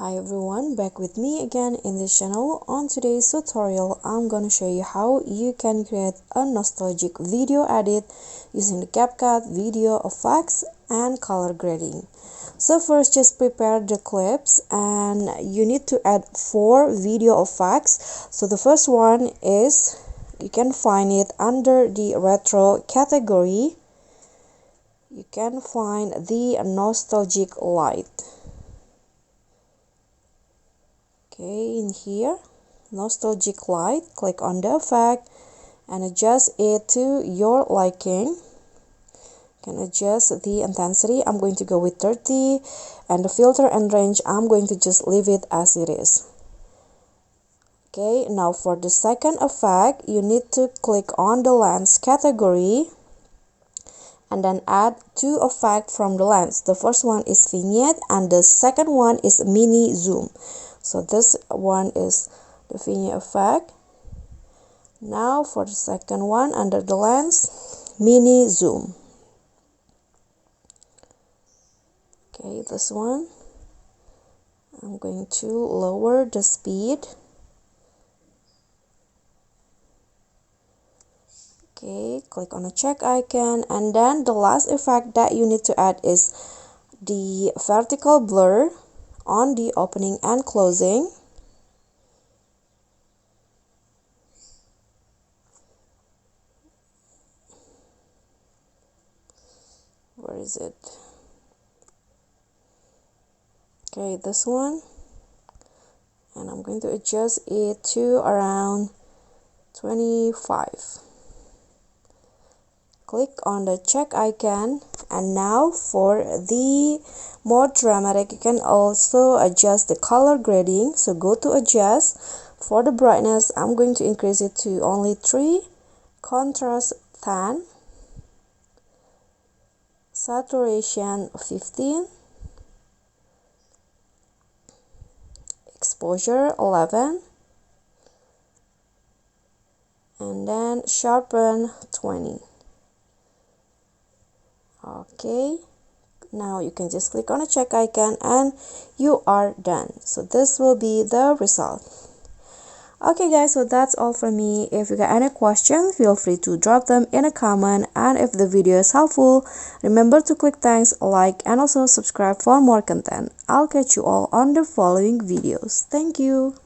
Hi everyone, back with me again in this channel. On today's tutorial, I'm gonna show you how you can create a nostalgic video edit using the CapCut video effects and color grading. So first, just prepare the clips and you need to add 4 video effects. So the first one is, you can find it under the retro category. You can find the nostalgic light. Okay, in here, nostalgic light, click on the effect and adjust it to your liking. You can adjust the intensity. I'm going to go with 30, and the filter and range, I'm going to just leave it as it is. Okay, now for the second effect, you need to click on the lens category and then add 2 effects from the lens. The first one is vignette and the second one is mini zoom. So this one is the vignette effect. Now for the second one, under the lens, mini zoom. Okay, this one, I'm going to lower the speed. Okay, click on the check icon, and then the last effect that you need to add is the vertical blur on the opening and closing. Where is it? Okay, this one, and I'm going to adjust it to around 25. Click on the check icon, and now for the more dramatic, you can also adjust the color grading. So go to adjust. For the brightness, I'm going to increase it to only 3, contrast 10, saturation 15, exposure 11, and then sharpen 20. Okay, now you can just click on a check icon and you are done. So this will be the result. Okay guys, so that's all from me. If you got any questions, feel free to drop them in a comment, and if the video is helpful, remember to click thanks, like, and also subscribe for more content. I'll catch you all on the following videos. Thank you.